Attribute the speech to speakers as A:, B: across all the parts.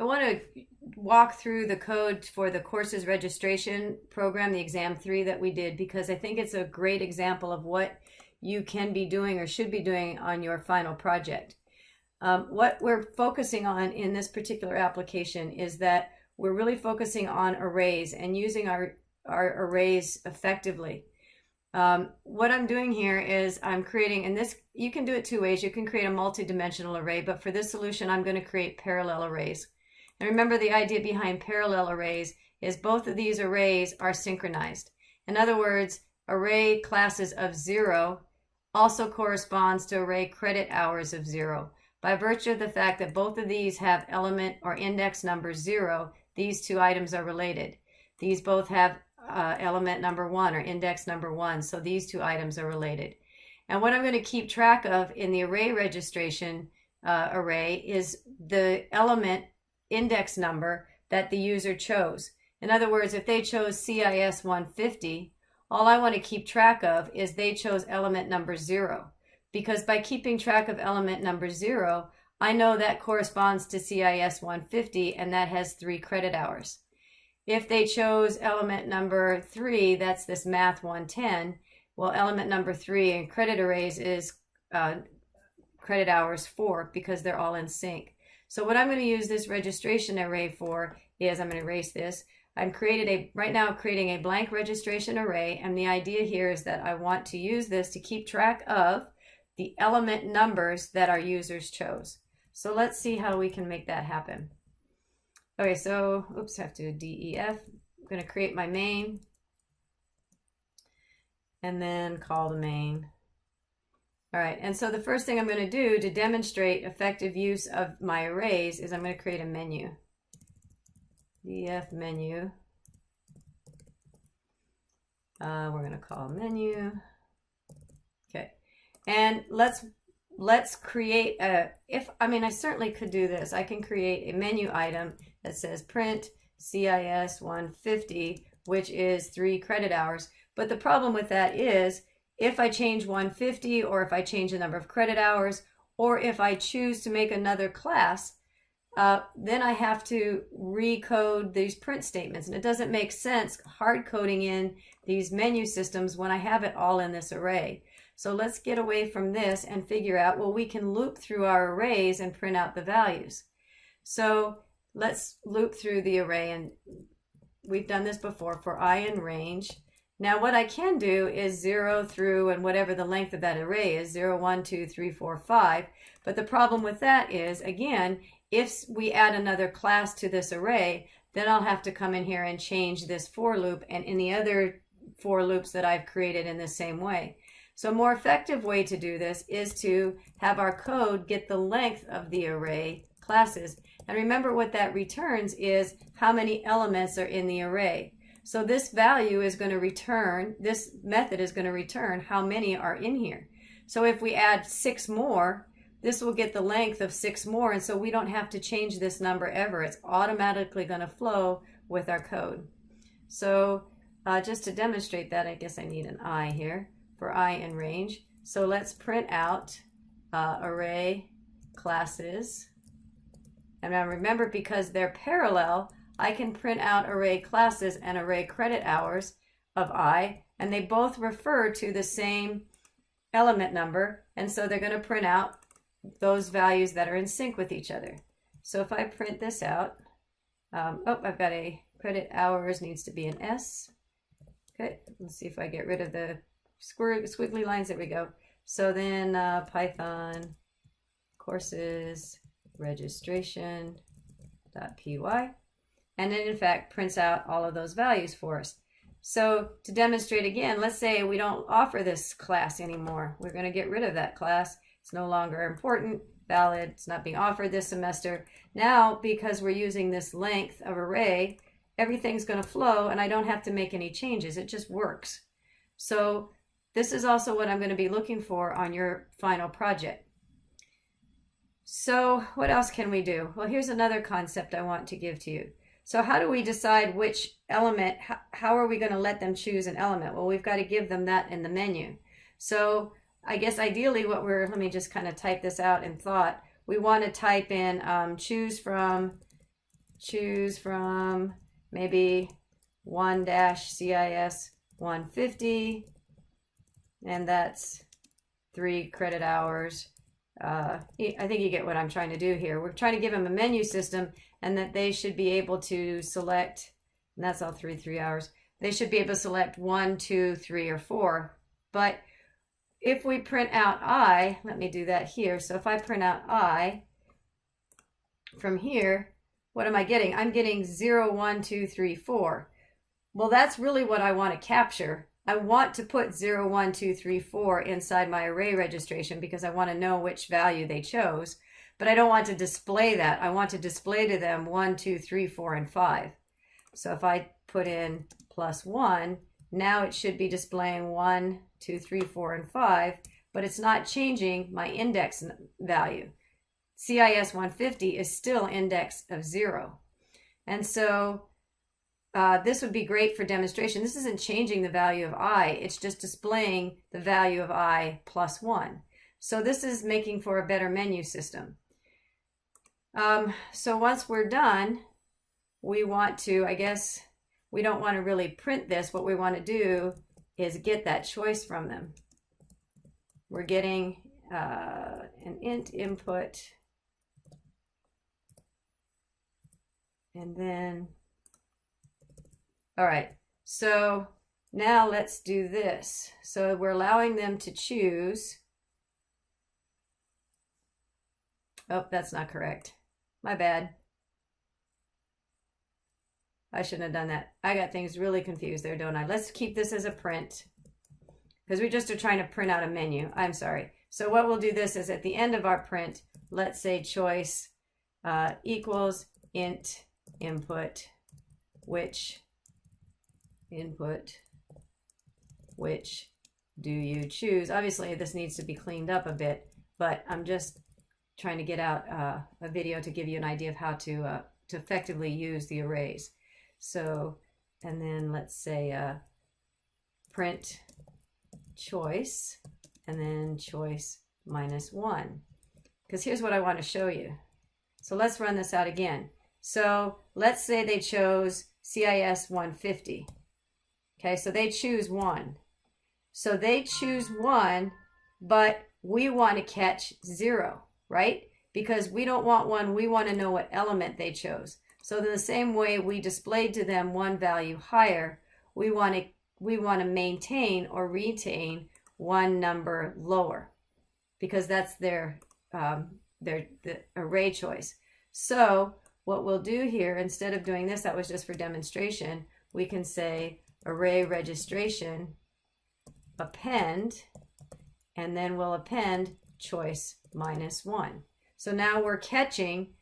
A: I want to walk through the code for the courses registration program, the exam 3 that we did, because I think it's a great example of what you can be doing or should be doing on your final project. What we're focusing on in this particular application is that we're really focusing on arrays and using our arrays effectively. What I'm doing here is I'm creating, and this, you can do it two ways. You can create a multi-dimensional array, but for this solution, I'm going to create parallel arrays. And remember, the idea behind parallel arrays is both of these arrays are synchronized. In other words, array classes of 0 also corresponds to array credit hours of 0. By virtue of the fact that both of these have element or index number 0, these two items are related. These both have element number 1 or index number 1, so these two items are related. And what I'm going to keep track of in the array registration array is the element index number that the user chose. In other words, if they chose CIS 150, all I want to keep track of is they chose element number 0. Because by keeping track of element number 0, I know that corresponds to CIS 150, and that has 3 credit hours. If they chose element number 3, that's this math 110, well, element number 3 in credit arrays is credit hours 4 because they're all in sync. So what I'm going to use this registration array for is, I'm going to erase this. I'm right now creating a blank registration array, and the idea here is that I want to use this to keep track of the element numbers that our users chose. So let's see how we can make that happen. Okay, so, oops, I have to do DEF. I'm going to create my main and then call the main. All right, and so the first thing I'm going to do to demonstrate effective use of my arrays is I'm going to create a menu. DEF menu. We're going to call menu. Okay, and let's create a, I certainly could do this. I can create a menu item that says print CIS 150, which is 3 credit hours. But the problem with that is if I change 150, or if I change the number of credit hours, or if I choose to make another class, then I have to recode these print statements. And it doesn't make sense hard coding in these menu systems when I have it all in this array. So let's get away from this and figure out, well, we can loop through our arrays and print out the values. So let's loop through the array, and we've done this before for I in range. Now what I can do is 0 through, and whatever the length of that array is, 0, 1, 2, 3, 4, 5. But the problem with that is, again, if we add another class to this array, then I'll have to come in here and change this for loop and any other for loops that I've created in the same way. So a more effective way to do this is to have our code get the length of the array classes. And remember, what that returns is how many elements are in the array. So this value is going to return, this method is going to return how many are in here. So if we add 6 more, this will get the length of 6 more, and so we don't have to change this number ever. It's automatically going to flow with our code. So just to demonstrate that, I guess I need an I here for I in range. So let's print out array classes. And now remember, because they're parallel, I can print out array classes and array credit hours of I, and they both refer to the same element number, and so they're going to print out those values that are in sync with each other. So if I print this out, I've got a credit hours needs to be an S. Okay, let's see if I get rid of the squiggly lines. There we go. So then Python courses registration.py, and it in fact prints out all of those values for us. So to demonstrate again, let's say we don't offer this class anymore. We're going to get rid of that class. It's no longer important, valid, it's not being offered this semester. Now, because we're using this length of array, everything's going to flow and I don't have to make any changes. It just works. So this is also what I'm going to be looking for on your final project. So what else can we do? Well, here's another concept I want to give to you. So how do we decide which element, how are we going to let them choose an element? Well, we've got to give them that in the menu. So I guess ideally what let me just kind of type this out in thought. We want to type in choose from choose from maybe 1-CIS 150, and that's 3 credit hours. I think you get what I'm trying to do here. We're trying to give them a menu system, and that they should be able to select, and that's all 3 hours. They should be able to select 1, 2, 3, or 4. But if we print out I, let me do that here. So if I print out I from here, what am I getting? I'm getting 0, 1, 2, 3, 4. Well, that's really what I want to capture. I want to put 0, 1, 2, 3, 4 inside my array registration because I want to know which value they chose, but I don't want to display that. I want to display to them 1, 2, 3, 4, and 5. So if I put in +1, now it should be displaying 1, 2, 3, 4, and 5, but it's not changing my index value. CIS 150 is still index of 0. And so this would be great for demonstration. This isn't changing the value of I, it's just displaying the value of I +1. So this is making for a better menu system. So once we're done, we want to, I guess, we don't want to really print this. What we want to do is get that choice from them. We're getting an int input, and then all right, so now let's do this. So we're allowing them to choose. Oh, that's not correct. My bad. I shouldn't have done that. I got things really confused there, don't I? Let's keep this as a print because we just are trying to print out a menu. I'm sorry. So what we'll do this is at the end of our print, let's say choice equals int input, which do you choose? Obviously this needs to be cleaned up a bit, but I'm just trying to get out a video to give you an idea of how to effectively use the arrays. So, and then let's say print choice, and then choice -1, because here's what I want to show you. So let's run this out again. So let's say they chose CIS 150. Okay, so they choose 1. So they choose 1, but we want to catch 0, right? Because we don't want 1, we want to know what element they chose. So in the same way we displayed to them 1 value higher, we want to maintain or retain 1 number lower, because that's the array choice. So what we'll do here, instead of doing this, that was just for demonstration, we can say array registration append, and then we'll append choice -1. So now we're catching,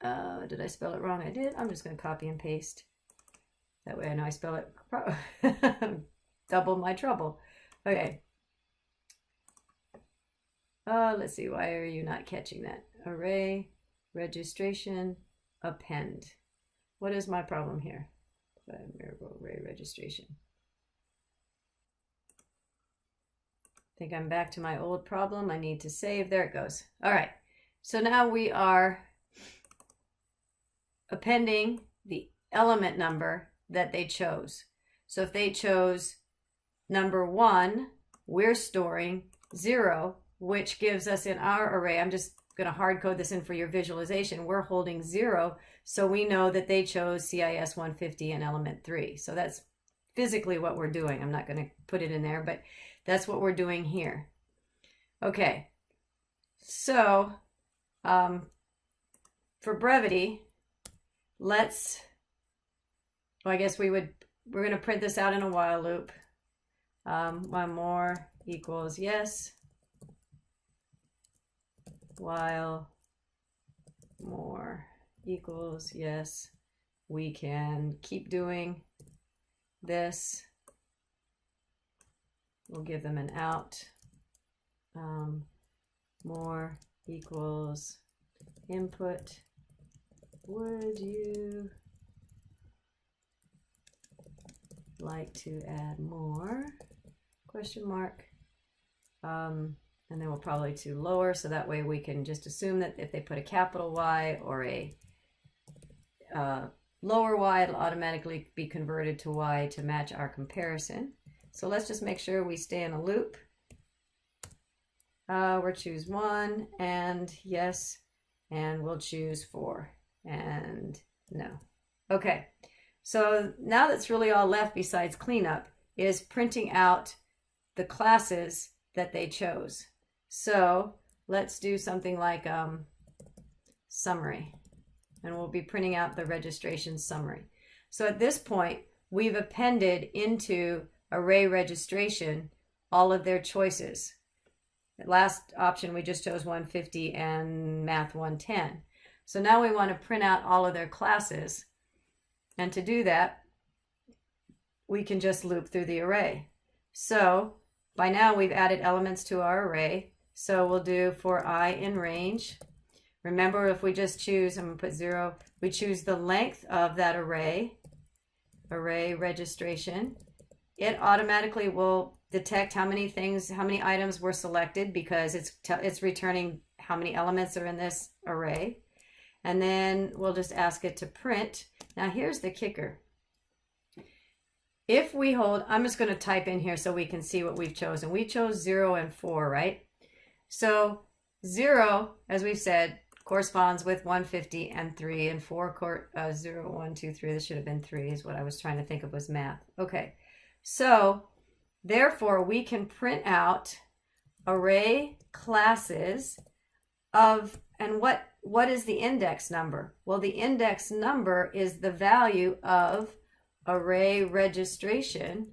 A: did I spell it wrong? I did. I'm just going to copy and paste. That way I know I spell it double my trouble. Okay. Let's see, why are you not catching that? Array registration append. What is my problem here? Array registration. I think I'm back to my old problem. I need to save. There it goes. All right. So now we are appending the element number that they chose. So if they chose number 1, we're storing 0, which gives us in our array, I'm just going to hard code this in for your visualization, we're holding 0, so we know that they chose CIS 150 and element 3. So that's physically what we're doing. I'm not going to put it in there, but that's what we're doing here. Okay, so for brevity, let's, well, I guess we're going to print this out in a while loop. 1 more equals yes, while more equals yes. We can keep doing this. We'll give them an out. More equals input. Would you like to add more? Question mark. And then we'll probably to lower, so that way we can just assume that if they put a capital Y or a lower y, it'll automatically be converted to y to match our comparison. So let's just make sure we stay in a loop. We'll choose 1 and yes, and we'll choose 4 and no. Okay, so now that's really all left besides cleanup is printing out the classes that they chose. So let's do something like summary, and we'll be printing out the registration summary. So at this point, we've appended into array registration all of their choices. The last option, we just chose 150 and math 110. So now we want to print out all of their classes. And to do that, we can just loop through the array. So by now we've added elements to our array. So we'll do for I in range. Remember, if we just choose, I'm going to put 0, we choose the length of that array registration. It automatically will detect how many items were selected because it's returning how many elements are in this array. And then we'll just ask it to print. Now here's the kicker. If we hold, I'm just going to type in here so we can see what we've chosen. We chose 0 and 4, right? So 0, as we've said, corresponds with 150 and 3, and 4, 0, 1, 2, 3. This should have been 3 is what I was trying to think of was math. Okay, so therefore we can print out array classes of, and what is the index number? Well, the index number is the value of array registration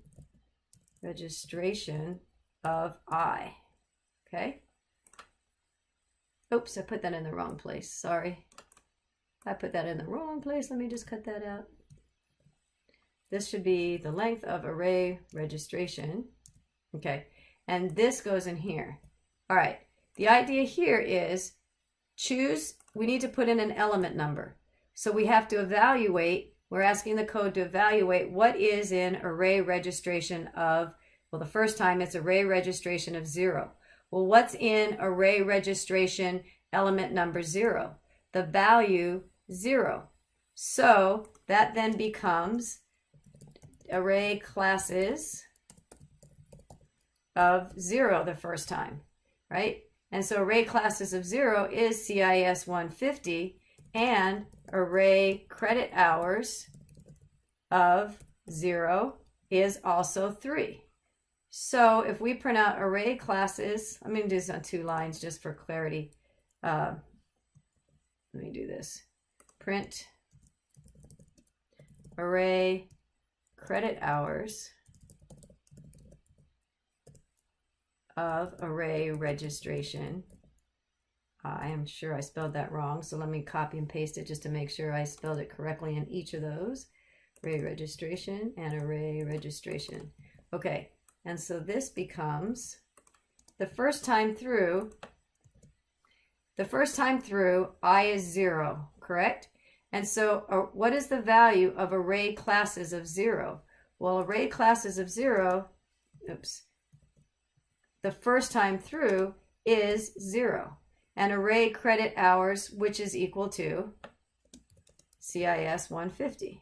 A: of I. Okay. Oops, I put that in the wrong place. Sorry. I put that in the wrong place. Let me just cut that out. This should be the length of array registration. Okay. And this goes in here. All right. The idea here is we need to put in an element number. So we have to evaluate, we're asking the code to evaluate what is in array registration of, well, the first time it's array registration of 0. Well, what's in array registration element number 0? The value 0. So that then becomes array classes of 0 the first time, right? And so array classes of 0 is CIS 150, and array credit hours of 0 is also 3. So if we print out array classes, I'm going to do this on 2 lines just for clarity. Let me do this. Print array credit hours of array registration. I am sure I spelled that wrong, so let me copy and paste it just to make sure I spelled it correctly in each of those. Array registration and array registration. Okay, and so this becomes the first time through I is 0, correct? And so what is the value of array classes of 0? Well, array classes of 0, the first time through is 0. And array credit hours, which is equal to CIS 150.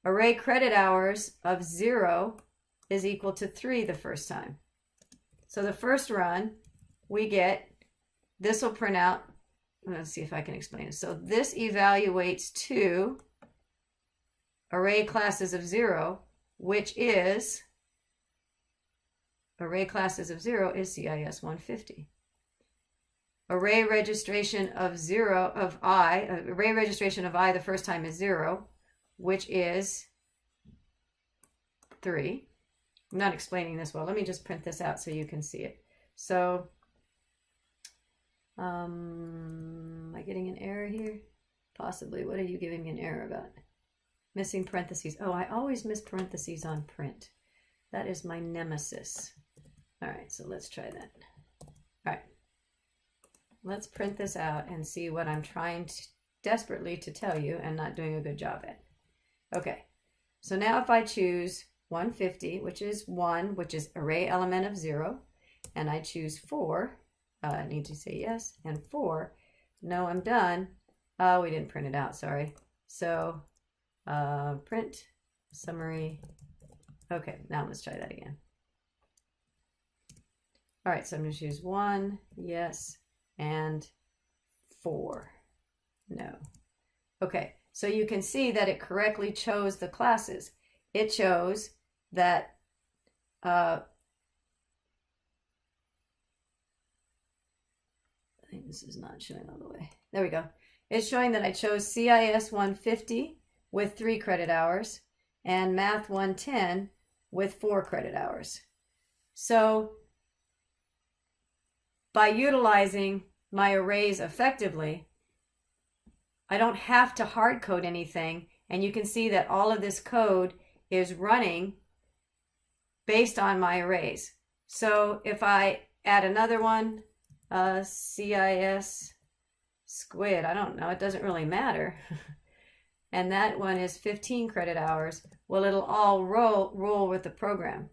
A: Array credit hours of 0 is equal to 3 the first time. So the first run, we get, this will print out, let's see if I can explain it. So this evaluates to array classes of 0, which is, array classes of 0 is CIS 150. Array registration of 0 of I, array registration of I the first time is 0, which is 3. I'm not explaining this well. Let me just print this out so you can see it. So, am I getting an error here? Possibly. What are you giving me an error about? Missing parentheses. Oh, I always miss parentheses on print. That is my nemesis. All right, so let's try that. All right. Let's print this out and see what I'm trying desperately to tell you and not doing a good job at. Okay, so now if I choose 150, which is 1, which is array element of 0, and I choose 4, I need to say yes, and 4, no, I'm done. Oh, we didn't print it out, sorry. So print summary. Okay, now let's try that again. All right, so I'm going to choose 1, yes, and 4, no. Okay, so you can see that it correctly chose the classes. It chose that I think this is not showing all the way. There we go. It's showing that I chose CIS 150 with 3 credit hours and Math 110 with 4 credit hours. So by utilizing my arrays effectively, I don't have to hard code anything, and you can see that all of this code is running based on my arrays. So if I add another one, CIS squid, I don't know, it doesn't really matter. And that one is 15 credit hours. Well, it'll all roll with the program.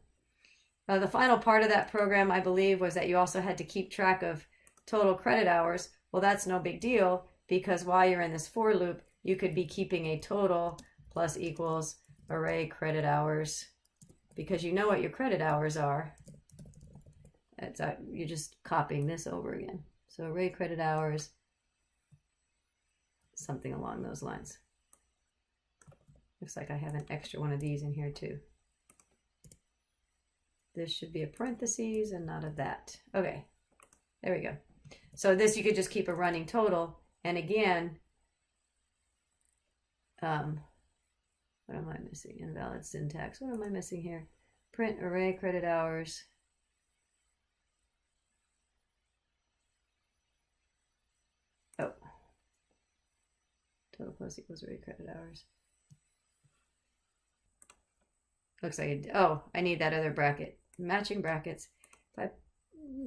A: The final part of that program, I believe, was that you also had to keep track of total credit hours. Well, that's no big deal, because while you're in this for loop, you could be keeping a total plus equals array credit hours, because you know what your credit hours are. You're just copying this over again. So array credit hours, something along those lines. Looks like I have an extra one of these in here too. This should be a parentheses and not a that. Okay, there we go. So this, you could just keep a running total. And again, what am I missing? Invalid syntax. What am I missing here? Print array credit hours. Oh, total plus equals array credit hours. Looks like I need that other bracket. Matching brackets.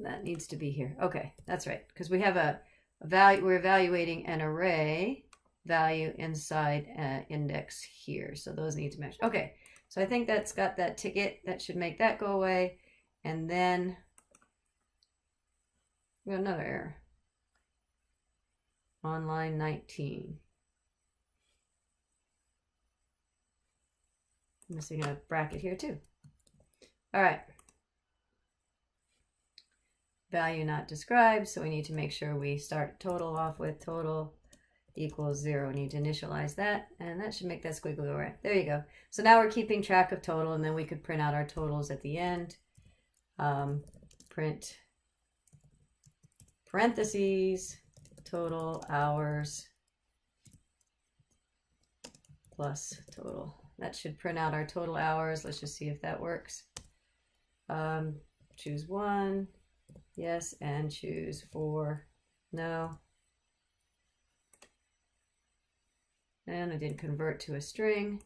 A: That needs to be here. Okay, that's right. Because we have a value. We're evaluating an array value inside an index here. So those need to match. Okay, so I think that's got that ticket. That should make that go away. And then we got another error. On line 19. I'm missing a bracket here too. All right. Value not described, so we need to make sure we start total off with total equals 0. We need to initialize that, and that should make that squiggly go right. There you go. So now we're keeping track of total, and then we could print out our totals at the end. Print parentheses total hours plus total. That should print out our total hours. Let's just see if that works. Choose 1, yes, and choose 4, no. And I did convert to a string.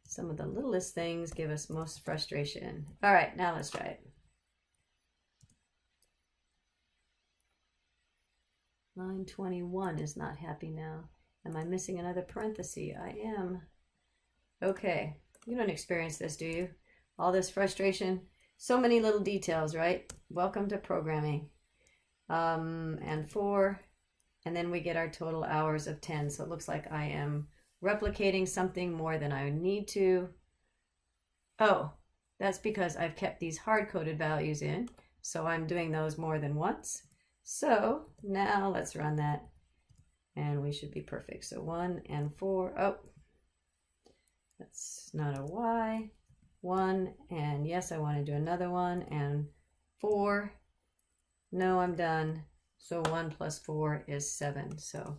A: Some of the littlest things give us most frustration. All right, now let's try it. Line 21 is not happy now. Am I missing another parenthesis? I am. Okay, you don't experience this, do you? All this frustration. So many little details, right? Welcome to programming. And 4, and then we get our total hours of 10. So it looks like I am replicating something more than I need to. Oh, that's because I've kept these hard-coded values in. So I'm doing those more than once. So now let's run that. And we should be perfect. So 1 and 4. Oh, that's not a Y. 1, and yes, I want to do another one, and 4. No, I'm done. So 1 plus 4 is 7. So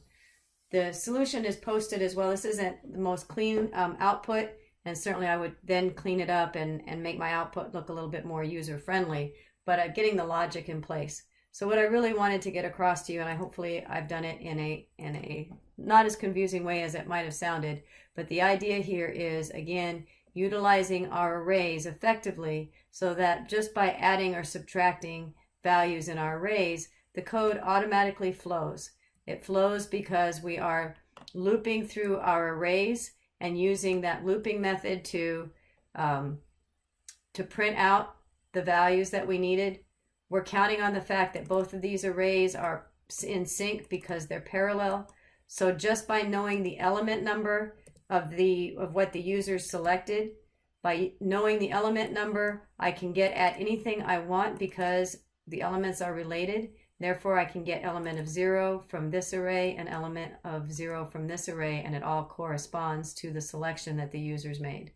A: the solution is posted as well. This isn't the most clean output, and certainly I would then clean it up and make my output look a little bit more user-friendly, but I'm getting the logic in place. So what I really wanted to get across to you, and hopefully I've done it in a not as confusing way as it might have sounded, but the idea here is, again, utilizing our arrays effectively so that just by adding or subtracting values in our arrays, the code automatically flows. It flows because we are looping through our arrays and using that looping method to print out the values that we needed. We're counting on the fact that both of these arrays are in sync because they're parallel. So just by knowing the element number of what the user selected, by knowing the element number, I can get at anything I want because the elements are related. Therefore, I can get element of 0 from this array and element of 0 from this array, and it all corresponds to the selection that the users made.